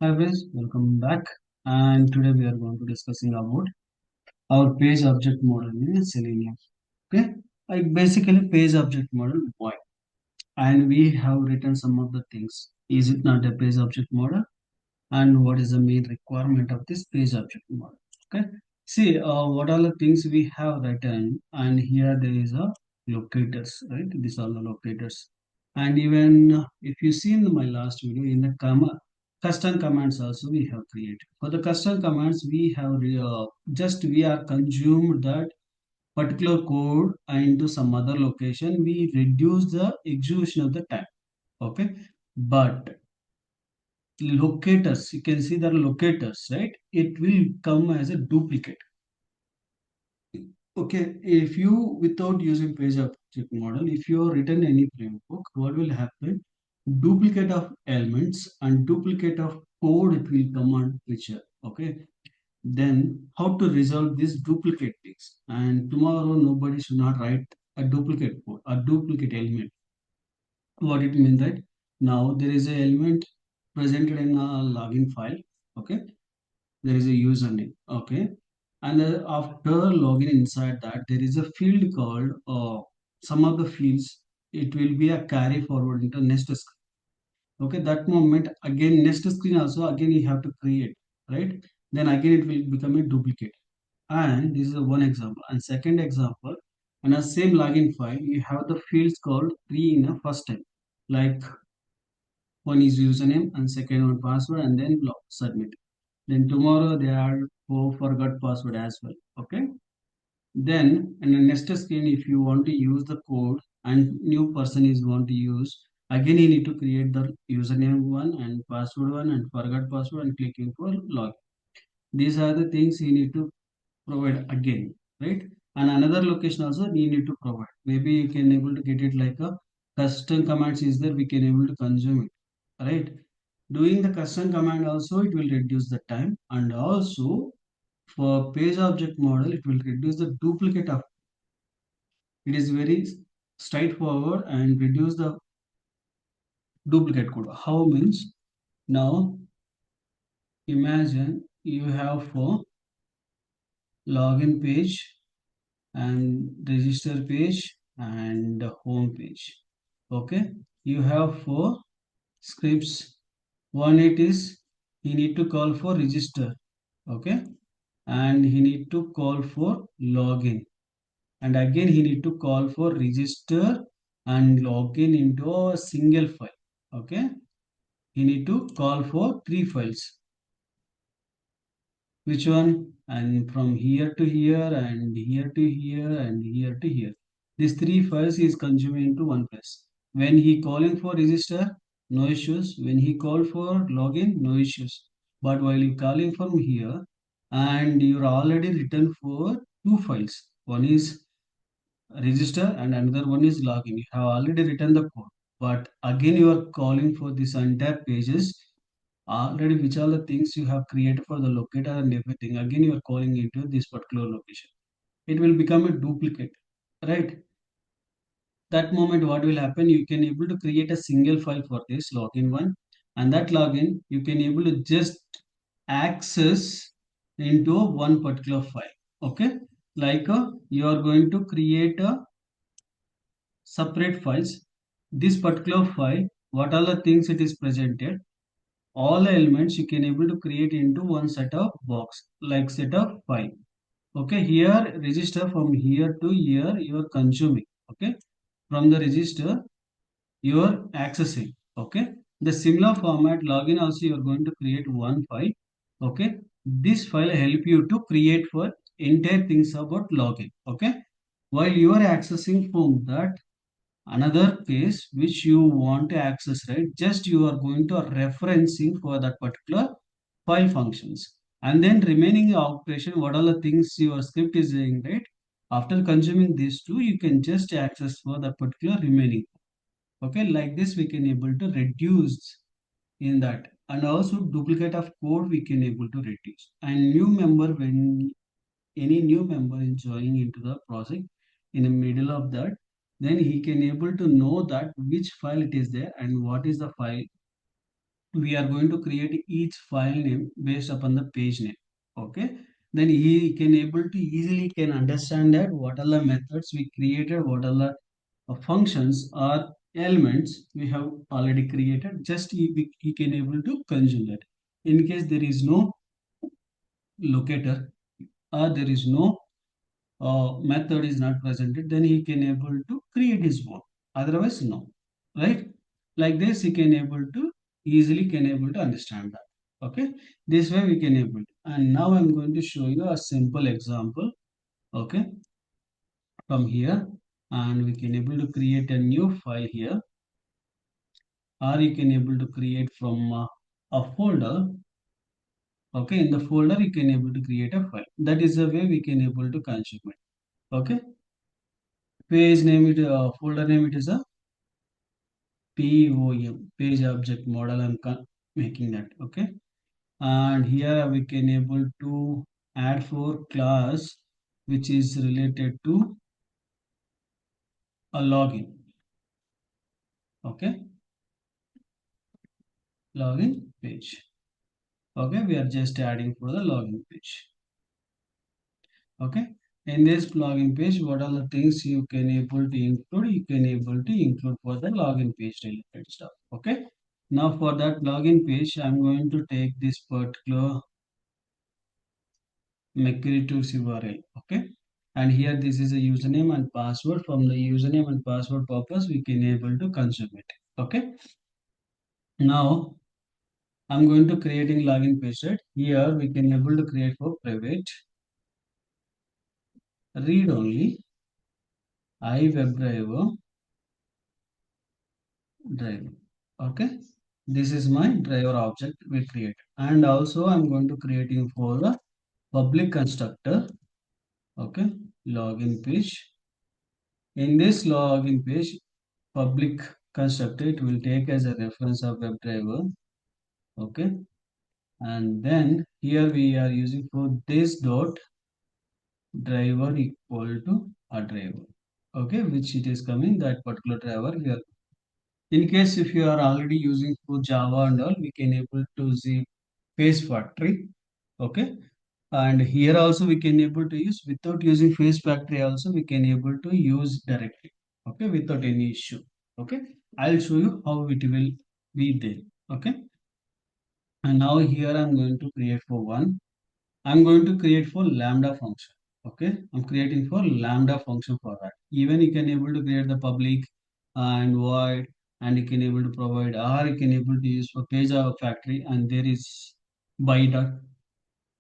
Hi friends, welcome back. And today we are going to discussing about our page object model in Selenium. Okay, like basically page object model. Why? And we have written some of the things. Is it not a page object model? And what is the main requirement of this page object model? Okay. See, what are the things we have written? And here there is a locators, right? These are the locators. And even if you see in my last video, in the custom commands also we have created. For the custom commands, we have just we are consumed that particular code into some other location. We reduce the execution of the time. Okay, but locators, you can see the locators, right? It will come as a duplicate. Okay, if you without using page object model, if you have written any framework, what will happen? Duplicate of elements and duplicate of code it will come on picture. Okay, then how to resolve this duplicate things? And tomorrow nobody should not write a duplicate code, a duplicate element. What it means that now there is a element presented in a login file. Okay, there is a username. Okay, and after login inside that there is a field called some of the fields, it will be a carry forward into next screen. Okay, that moment again next screen also again you have to create, right? Then again it will become a duplicate. And this is one example. And second example, in a same login file you have the fields called three in a first time, like one is username and second one password, and then submit. Then tomorrow they are forgot password as well. Okay, then in the next screen, if you want to use the code and new person is want to use, again you need to create the username one and password one and forgot password and clicking for log. These are the things you need to provide again, right? And another location also you need to provide. Maybe you can able to get it like a custom commands is there, we can able to consume it, right? Doing the custom command also it will reduce the time, and also for page object model it will reduce the duplicate of. It is very straightforward and reduce the duplicate code. How means now imagine you have for login page and register page and the home page. Okay, you have four scripts. One it is he need to call for register. Okay, and he need to call for login, and again he need to call for register and login into a single file. Okay, he need to call for three files. Which one? And from here to here and here to here and here to here, these three files is consuming into one place. When he calling for register, no issues. When he call for login, no issues. But while you calling from here and you're already written for two files, one is register and another one is login, you have already written the code, but again you are calling for this entire pages already, which are the things you have created for the locator and everything, again you are calling into this particular location, it will become a duplicate, right? That moment what will happen, you can able to create a single file for this login one, and that login you can able to just access into one particular file. Okay, like you are going to create a separate files. This particular file, what are the things it is presented, all the elements you can able to create into one set of box, like set of file. Okay, here register, from here to here you are consuming. Okay, from the register you are accessing. Okay, the similar format login also you are going to create one file. Okay, this file help you to create for entire things about login. Okay, while you are accessing from that another case which you want to access, right? Just you are going to referencing for that particular file functions, and then remaining operation, what are the things your script is doing, right? After consuming these two, you can just access for the particular remaining. Okay, like this we can able to reduce in that, and also duplicate of code we can able to reduce. And new member, when any new member is joining into the project in the middle of that, then he can able to know that which file it is there and what is the file we are going to create each file name based upon the page name. Okay, then he can able to easily can understand that what are the methods we created, what are the functions or elements we have already created. Just he can able to consume that. In case there is no locator or there is no method is not presented, then he can able to create his own. Otherwise, no. Right? Like this, he can able to easily can able to understand that. Okay? This way we can able to. And now I'm going to show you a simple example. Okay? From here, and we can able to create a new file here, or you can able to create from a folder. Okay? In the folder, you can able to create a file. That is the way we can able to consume it. Okay? Page name it folder name it is a POM, page object model. I'm making that. Okay, and here we can able to add for class which is related to a login. Okay, login page. Okay, we are just adding for the login page. Okay, in this login page, what are the things you can able to include? You can able to include for the login page related stuff. Okay, now for that login page, I'm going to take this particular McCreator's URL. Okay, and here this is a username and password. From the username and password purpose, we can able to consume it. Okay, now I'm going to creating login page. Right here, we can able to create for private read only driver. Okay, this is my driver object we create, and also I'm going to creating for the public constructor. Okay, login page. In this login page, public constructor, it will take as a reference of WebDriver. Okay, and then here we are using for this dot driver equal to a driver. Okay, which it is coming that particular driver here. In case if you are already using for Java and all, we can able to see face factory. Okay, and here also we can able to use without using face factory also we can able to use directly. Okay, without any issue. Okay, I'll show you how it will be there. Okay, and now here I'm going to create for one. I'm going to create for lambda function. Okay, I'm creating for lambda function for that. Even you can able to create the public and void, and you can able to provide, or you can able to use for page of factory, and there is by dot,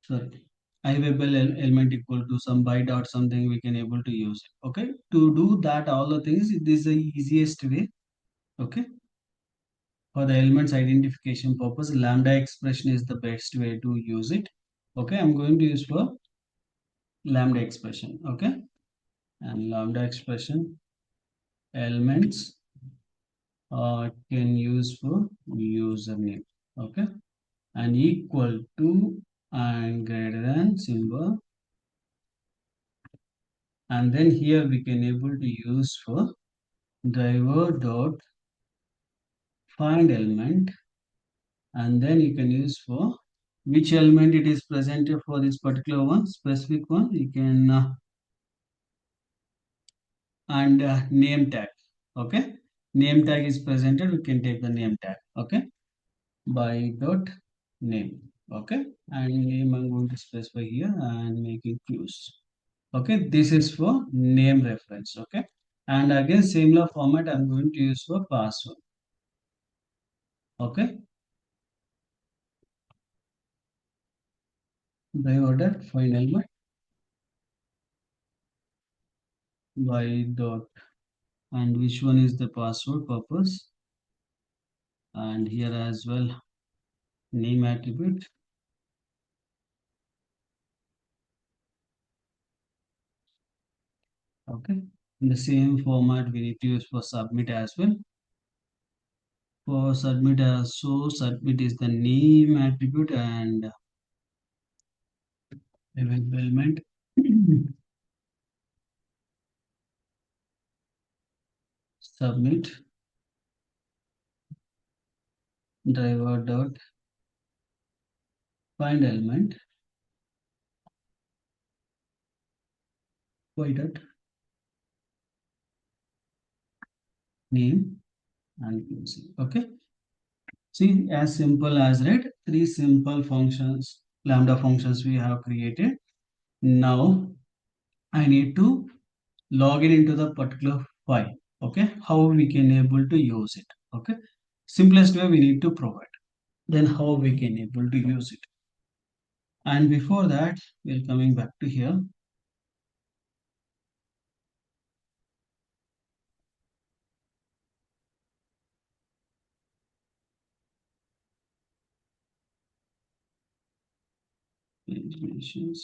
sorry, iWebel element equal to some by dot something, we can able to use it. Okay, to do that all the things, this is the easiest way. Okay, for the elements identification purpose, lambda expression is the best way to use it. Okay, I'm going to use for lambda expression. Okay, and lambda expression elements can use for username. Okay, and equal to and greater than symbol, and then here we can able to use for driver dot find element, and then you can use for which element it is presented for this particular one, specific one. You can and name tag. Okay, name tag is presented, we can take the name tag. Okay, by dot name. Okay, and name I'm going to specify here and make it close. Okay, this is for name reference. Okay, and again similar format I'm going to use for password. Okay, by order find element by dot, and which one is the password purpose, and here as well name attribute. Okay, in the same format we need to use for submit as well. For submit as so submit is the name attribute and element submit driver dot find element y dot name and closing. Okay. See, as simple as right, three simple functions, lambda functions we have created. Now I need to log in into the particular file. Okay, how we can able to use it. Okay, simplest way we need to provide. Then how we can able to use it. And before that, we're coming back to here. Paginations,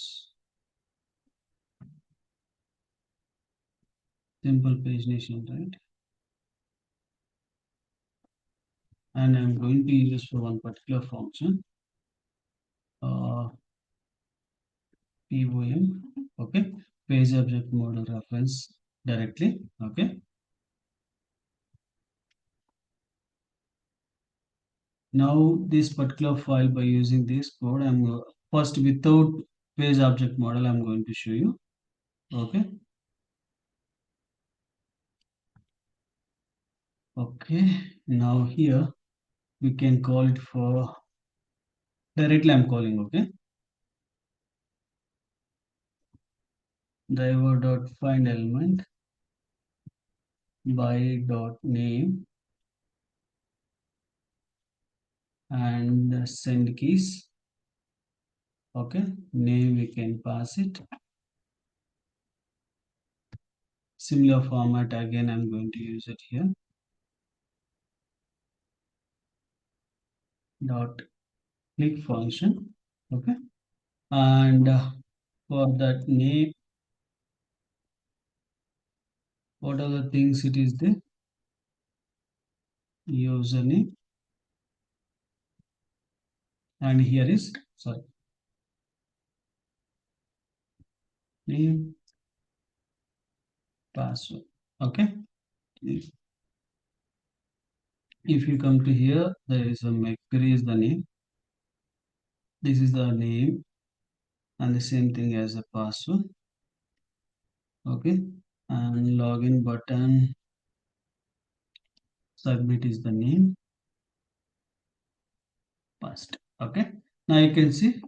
simple pagination, right? And I'm going to use for one particular function, uh, POM, okay, page object model reference directly, okay. Now this particular file by using this code, I'm first without page object model, I'm going to show you, okay. Okay, now here we can call it for directly I'm calling, okay. Driver dot find element by dot name and send keys, okay. Name we can pass it. Similar format again I'm going to use it here. Dot click function, okay. And for that name, what are the things it is the username, and here is sorry name password, okay. If you come to here, there is a Mercury is the name, this is the name, and the same thing as the password, okay. And login button, submit is the name, passed, okay. Now you can see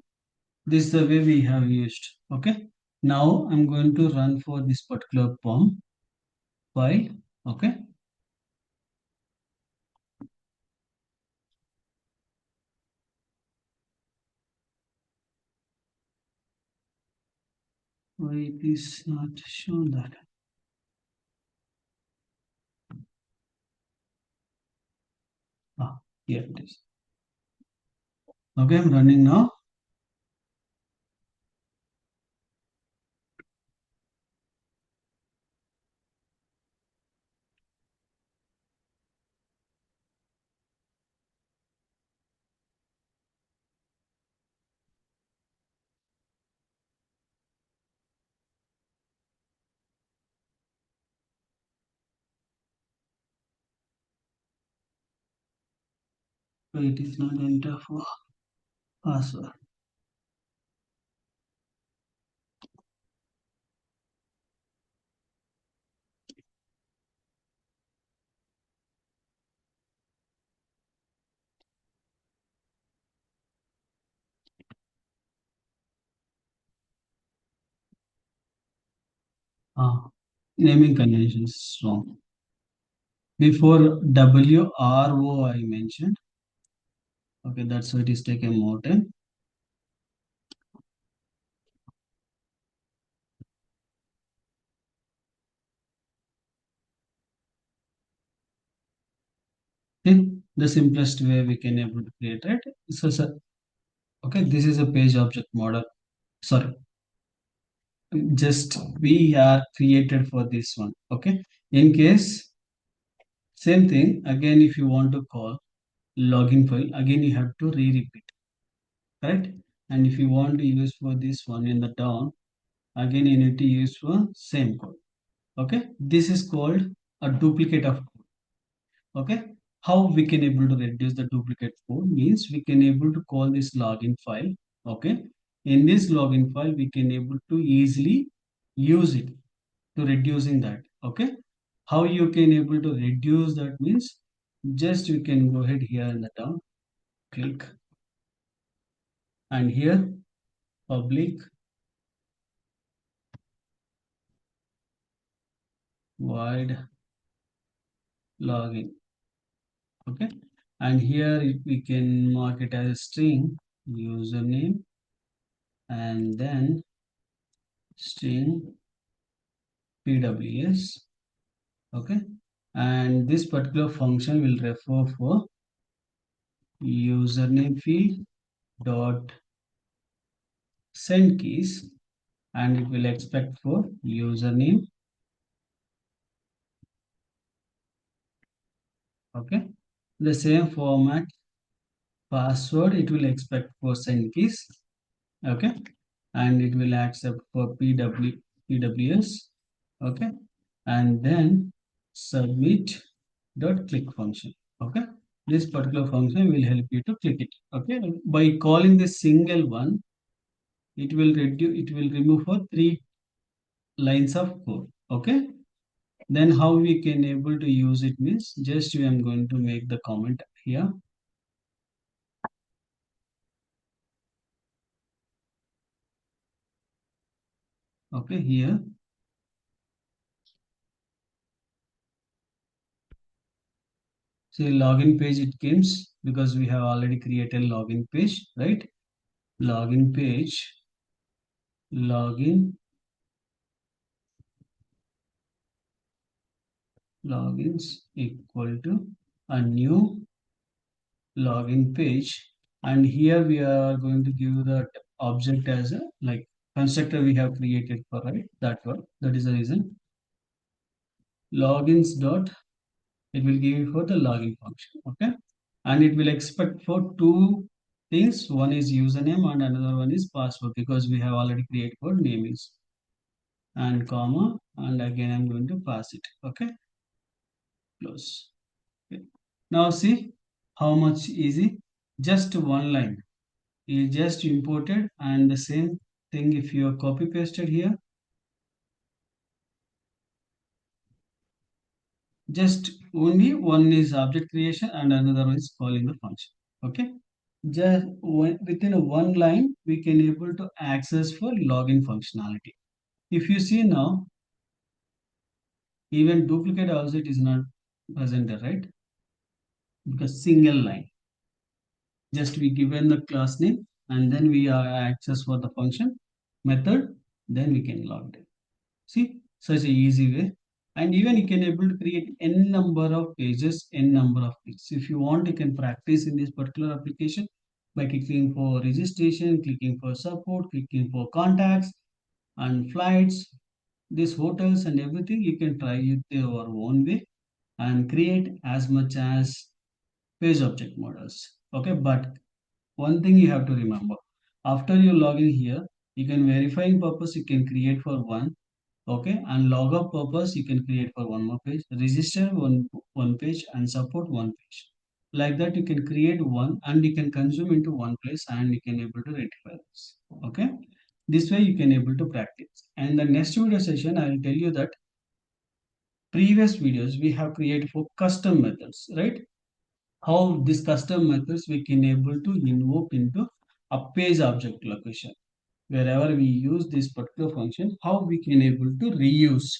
this is the way we have used, okay. Now I'm going to run for this particular POM file, okay. Why it is not shown that? Ah, here it is. Okay, I'm running now. Why it is not enter for password? Ah, naming convention is wrong. Before WRO I mentioned. Okay, that's why it is taken more time. Okay, the simplest way we can able to create it. So, okay, this is a page object model. Sorry, just we are created for this one. Okay, in case same thing again, if you want to call login file again, you have to re-repeat, correct. And if you want to use for this one in the down, again you need to use for same code, okay. This is called a duplicate of code, okay. How we can able to reduce the duplicate code means we can able to call this login file. Okay, in this login file we can able to easily use it to reducing that. Okay, how you can able to reduce that means just you can go ahead here in the down, click, and here public void login. Okay, and here we can mark it as string username and then string pws. Okay, and this particular function will refer for username field dot send keys, and it will expect for username. Okay, the same format password it will expect for send keys. Okay, and it will accept for pws. Okay, and then submit dot click function. Okay, this particular function will help you to click it. Okay, by calling this single one, it will remove for 3 lines of code. Okay, then how we can able to use it means just I am going to make the comment here. Okay, here, see login page it comes because we have already created login page, right? Login page, login, logins equal to a new login page, and here we are going to give the object as a like constructor we have created for, right, that one. That is the reason logins dot, it will give you for the login function. Okay, and it will expect for 2 things, one is username and another one is password because we have already created for name is, and comma, and again I'm going to pass it. Okay, close. Okay. Now see how much easy, just one line is just imported, and the same thing if you are copy pasted here, just only one is object creation and another one is calling the function. Okay, just within a one line we can able to access for login functionality. If you see now, even duplicate also it is not present there, right? Because single line, just we given the class name and then we are access for the function method, then we can log it. See, such a easy way. And even you can able to create n number of pages, n number of things. If you want, you can practice in this particular application by clicking for registration, clicking for support, clicking for contacts and flights, these hotels and everything. You can try it your own way and create as much as page object models. Okay, but one thing you have to remember, after you log in here, you can verifying purpose you can create for one. Okay, and log out purpose you can create for one more page, register one page, and support one page. Like that you can create one and you can consume into one place and you can able to rectify this. Okay, this way you can able to practice. And the next video session I will tell you that previous videos we have created for custom methods, right? How these custom methods we can able to invoke into a page object location. Wherever we use this particular function, how we can able to reuse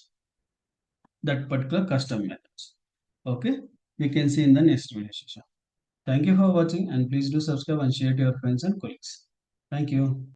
that particular custom methods. Okay, we can see in the next video session. Thank you for watching and please do subscribe and share to your friends and colleagues. Thank you.